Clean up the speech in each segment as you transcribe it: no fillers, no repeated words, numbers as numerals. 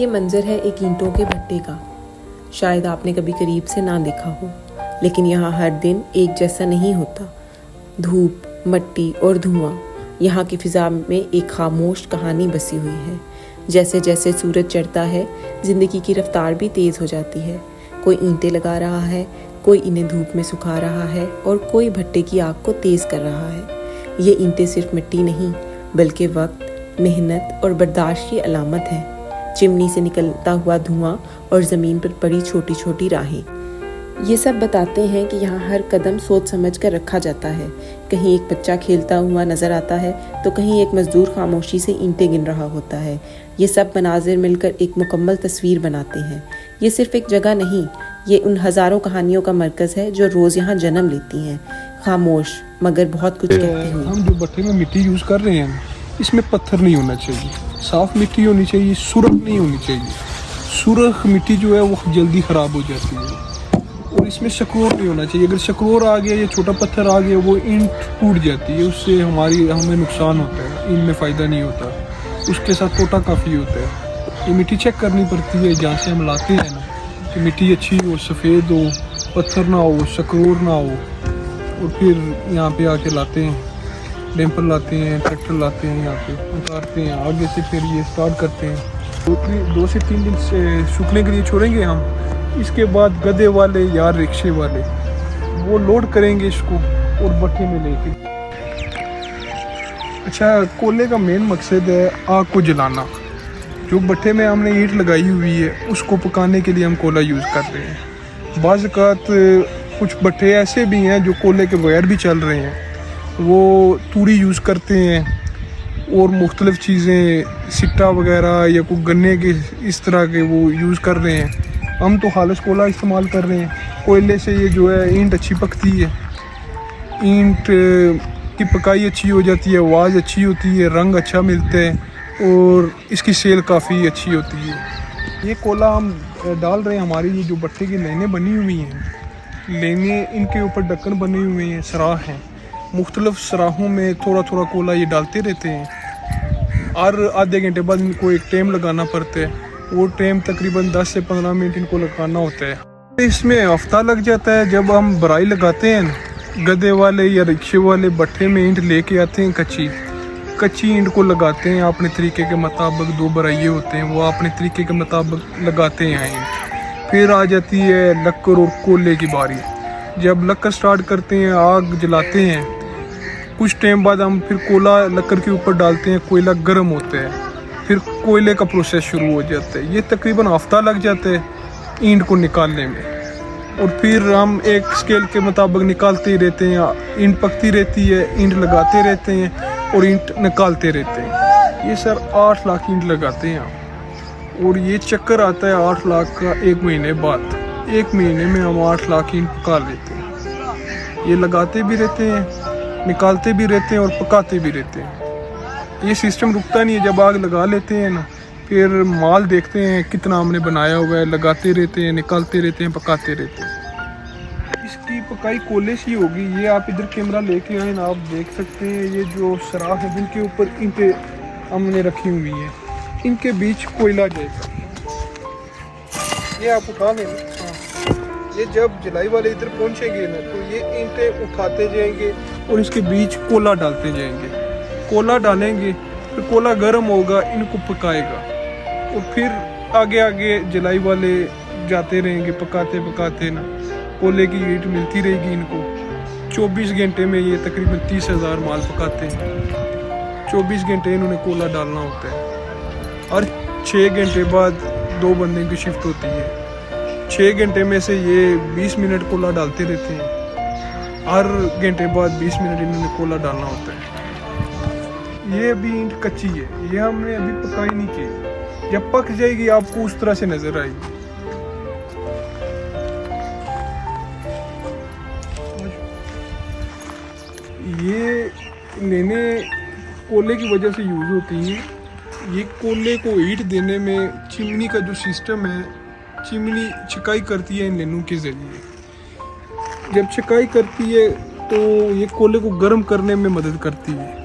मंजर है एक ईंटों के भट्टे का। शायद आपने कभी करीब से ना देखा हो, लेकिन यहाँ हर दिन एक जैसा नहीं होता। धूप, मिट्टी और धुआं, यहाँ की फिजा में एक खामोश कहानी बसी हुई है। जैसे जैसे सूरज चढ़ता है, जिंदगी की रफ्तार भी तेज़ हो जाती है। कोई ईंटें लगा रहा है, कोई इन्हें धूप में सुखा रहा है और कोई भट्टे की आग को तेज़ कर रहा है। ये ईंटें सिर्फ मिट्टी नहीं, बल्कि वक्त, मेहनत और बर्दाश्त की अलामत है। चिमनी से निकलता हुआ धुआं और ज़मीन पर पड़ी छोटी छोटी राहें, ये सब बताते हैं कि यहाँ हर कदम सोच समझ कर रखा जाता है। कहीं एक बच्चा खेलता हुआ नजर आता है, तो कहीं एक मजदूर खामोशी से ईंटें गिन रहा होता है। ये सब मनाजिर मिलकर एक मुकम्मल तस्वीर बनाते हैं। ये सिर्फ एक जगह नहीं, ये उन हज़ारों कहानियों का मरकज़ है जो रोज़ यहाँ जन्म लेती हैं, खामोश मगर बहुत कुछ कहती हुई। हम जो भट्टे में मिट्टी यूज़ कर रहे हैं, इसमें पत्थर नहीं होना चाहिए, साफ़ मिट्टी होनी चाहिए, सुरख नहीं होनी चाहिए। सुरख मिट्टी जो है वो जल्दी ख़राब हो जाती है। और इसमें शकरोर नहीं होना चाहिए। अगर शकरोर आ गया या छोटा पत्थर आ गया, वो ईंट टूट जाती है, उससे हमें नुकसान होता है, ईंट में फ़ायदा नहीं होता, उसके साथ टोटा काफ़ी होता है। ये मिट्टी चेक करनी पड़ती है जहाँ से हम लाते हैं ना, कि मिट्टी अच्छी हो, सफ़ेद हो, पत्थर ना हो, शकरोर ना हो। और फिर यहाँ पे आके लाते हैं, डैम्पर लाते हैं, ट्रैक्टर लाते हैं, यहाँ पे उतारते हैं, आगे से फिर ये स्टार्ट करते हैं। 2 से 3 दिन से सूखने के लिए छोड़ेंगे हम। इसके बाद गधे वाले या रिक्शे वाले वो लोड करेंगे इसको और भट्टे में लेके। अच्छा, कोयले का मेन मकसद है आग को जलाना। जो भट्टे में हमने ईंट लगाई हुई है, उसको पकाने के लिए हम कोयला यूज़ कर रहे हैं। बाज़ औक़ात कुछ भट्टे ऐसे भी हैं जो कोयले के बगैर भी चल रहे हैं, वो तूड़ी यूज़ करते हैं और मुख्तलिफ़ चीज़ें, सिट्टा वगैरह या कोई गन्ने के इस तरह के वो यूज़ कर रहे हैं। हम तो खालिश कोयला इस्तेमाल कर रहे हैं। कोयले से ये जो है ईंट अच्छी पकती है, ईंट की पकाई अच्छी हो जाती है, आवाज़ अच्छी होती है, रंग अच्छा मिलता है और इसकी सेल काफ़ी अच्छी होती है। ये कोयला हम डाल रहे हैं, हमारी ये जो भट्टे की लाइनें बनी हुई हैं, लाइनें, इनके ऊपर ढक्कन बने हुए हैं, सराह हैं। मुख्तलिफ़ सराहों में थोड़ा थोड़ा कोयला ये डालते रहते हैं। हर आधे घंटे बाद इनको एक टाइम लगाना पड़ता है। वो टाइम तकरीबन 10 से 15 मिनट इनको लगाना होता है। इसमें हफ्ता लग जाता है। जब हम बराई लगाते हैं, गधे वाले या रिक्शे वाले भट्टे में ईंट लेके आते हैं, कच्ची ईंट को लगाते हैं अपने तरीके के मुताबिक। 2 बराइये होते हैं, वो अपने तरीके के मुताबिक लगाते हैं ईंट। फिर आ जाती है लक्कर और कोयले की बारी। जब लक्कर स्टार्ट करते हैं, आग जलाते हैं, कुछ टाइम बाद हम फिर कोयला लक्कर के ऊपर डालते हैं, कोयला गर्म होता है, फिर कोयले का प्रोसेस शुरू हो जाता है। ये तकरीबन हफ्ता लग जाता है ईंट को निकालने में। और फिर हम एक स्केल के मुताबिक निकालते ही रहते हैं। ईंट पकती रहती है, ईंट लगाते रहते हैं और ईंट निकालते रहते हैं। ये सर 8 लाख ईंट लगाते हैं और ये चक्कर आता है 8 लाख का 1 महीने बाद। 1 महीने में हम 8 लाख ईंट पका लेते हैं। ये लगाते भी रहते हैं, निकालते भी रहते हैं और पकाते भी रहते हैं। ये सिस्टम रुकता नहीं है। जब आग लगा लेते हैं ना, फिर माल देखते हैं कितना हमने बनाया हुआ है, लगाते रहते हैं, निकालते रहते हैं, पकाते रहते हैं। इसकी पकाई कोयले से ही होगी। ये आप इधर कैमरा लेके आए ना, आप देख सकते हैं ये जो सराह है जिनके ऊपर ईंटें हमने रखी हुई हैं, इनके बीच कोयला जाएगा। ये आप उठा लें। ये जब जलाई वाले इधर पहुंचेंगे ना, तो ये ईंटें उठाते जाएंगे और इसके बीच कोयला डालते जाएंगे। कोयला डालेंगे, फिर कोयला गर्म होगा, इनको पकाएगा और फिर आगे आगे जलाई वाले जाते रहेंगे, पकाते पकाते ना, कोयले की ईंट मिलती रहेगी इनको। 24 घंटे में ये तकरीबन 30,000 माल पकाते हैं। 24 घंटे इन्होंने कोयला डालना होता है। और 6 घंटे बाद 2 बंदे की शिफ्ट होती है। 6 घंटे में से ये 20 मिनट कोयला डालते रहते हैं। हर घंटे बाद 20 मिनट इन्होंने कोयला डालना होता है। ये अभी ईंट कच्ची है, ये हमने अभी पकाई नहीं की। जब पक जाएगी आपको उस तरह से नजर आएगी। ये लेने कोयले की वजह से यूज होती हैं। ये कोयले को हीट देने में चिमनी का जो सिस्टम है, चिमनी छिकाई करती है इन लेनों के जरिए। जब छिकाई करती है तो ये कोयले को गर्म करने में मदद करती है।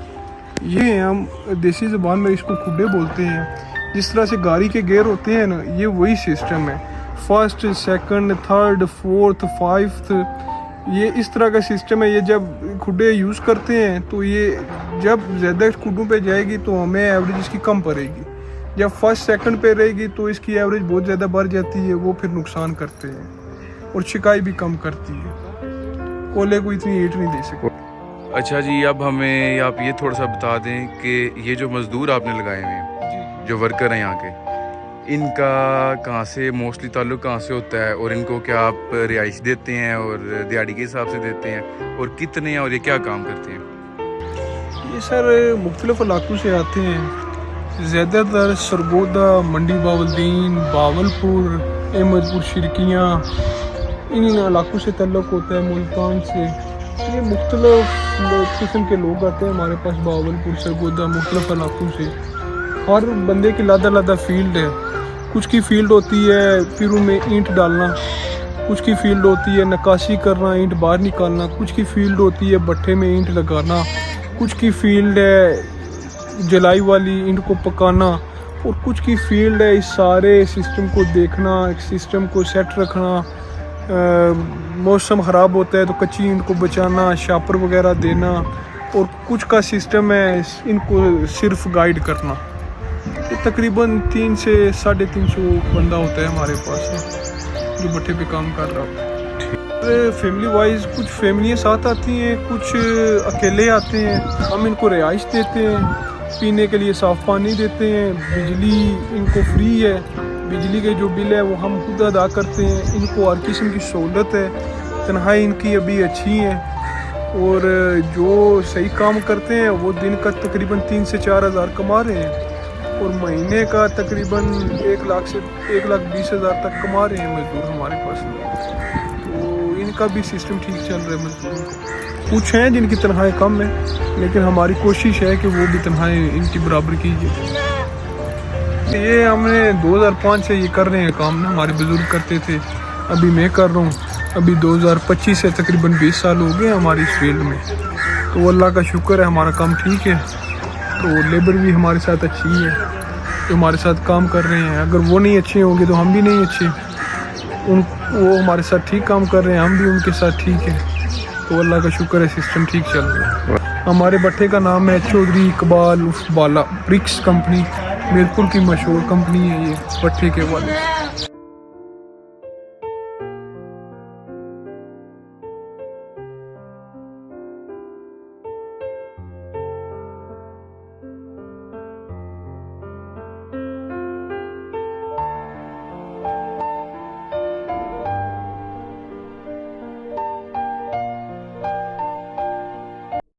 ये हम देसी ज़बान में इसको खुड्डे बोलते हैं। जिस तरह से गाड़ी के गियर होते हैं ना, ये वही सिस्टम है। First, second, third, fourth, fifth, ये इस तरह का सिस्टम है। ये जब खुडे यूज़ करते हैं तो ये जब ज़्यादा खुडों पे जाएगी तो हमें एवरेज इसकी कम पड़ेगी। जब फर्स्ट सेकंड पे रहेगी तो इसकी एवरेज बहुत ज़्यादा बढ़ जाती है, वो फिर नुकसान करते हैं और शिकाई भी कम करती है, कोले को इतनी हीट नहीं दे सकते। अच्छा जी, अब हमें आप ये थोड़ा सा बता दें कि ये जो मज़दूर आपने लगाए हुए हैं, जो वर्कर हैं यहाँ के, इनका कहाँ से मोस्टली ताल्लुक़ कहाँ से होता है, और इनको क्या आप रिहाइश देते हैं और दिहाड़ी के हिसाब से देते हैं, और कितने हैं और ये क्या काम करते हैं? ये सर मुख्तलिफ इलाकों से आते हैं, ज़्यादातर सरगोदा, मंडी बावलदीन, बावलपुर, अहमदपुर, शिरकियाँ, इन इलाकों से ताल्लुक़ होता है, मुल्तान से। ये मुख्तलिफ किस्म के लोग आते हैं हमारे पास, बावलपुर, सरगोदा, मुख्तलिफ इलाकों से। हर बंदे की लादा फील्ड है। कुछ की फील्ड होती है फिर में ईंट डालना, कुछ की फील्ड होती है नक्काशी करना, ईंट बाहर निकालना, कुछ की फील्ड होती है भट्ठे में ईंट लगाना, कुछ की फील्ड है जलाई वाली ईंट को पकाना, और कुछ की फील्ड है इस सारे सिस्टम को देखना, एक सिस्टम को सेट रखना। मौसम ख़राब होता है तो कच्ची ईंट को बचाना, शापर वगैरह देना, और कुछ का सिस्टम है इनको सिर्फ गाइड करना। तो तकरीबन 300 से 350 बंदा होता है हमारे पास जो भट्टे पे काम कर रहा होता है। फैमिली वाइज कुछ फैमिलियाँ साथ आती हैं, कुछ अकेले आते हैं। हम इनको रिहाइश देते हैं, पीने के लिए साफ़ पानी देते हैं, बिजली इनको फ्री है, बिजली के जो बिल है वो हम खुद अदा करते हैं। इनको हर किस्म की सहूलत है, तनख्वाही इनकी अभी अच्छी है, और जो सही काम करते हैं वो दिन का तकरीबन 3 से 4 हज़ार कमा रहे हैं, और महीने का तकरीबन 1 लाख से 1,20,000 तक कमा रहे हैं मजदूर हमारे पास। तो इनका भी सिस्टम ठीक चल रहा है मजदूरों का। कुछ हैं जिनकी तनख्वाही कम है, लेकिन हमारी कोशिश है कि वो भी तनख्वाही इनकी बराबर कीजिए। ये हमने 2005 से ये कर रहे हैं काम ना, हमारे बुजुर्ग करते थे, अभी मैं कर रहा हूँ। अभी 2025 से तकरीबन 20 साल हो गए हमारी इस फील्ड में। तो अल्लाह का शुक्र है, हमारा काम ठीक है। तो लेबर भी हमारे साथ अच्छी है जो हमारे साथ काम कर रहे हैं। अगर वो नहीं अच्छे होंगे तो हम भी नहीं अच्छे। वो हमारे साथ ठीक काम कर रहे हैं, हम भी उनके साथ ठीक है। तो अल्लाह का शुक्र है, सिस्टम ठीक चल रहा है। हमारे भट्टे का नाम है चौधरी इकबाल उर्फ बाला ब्रिक्स कंपनी। मीरपुर की मशहूर कंपनी है ये भट्टे के वाले।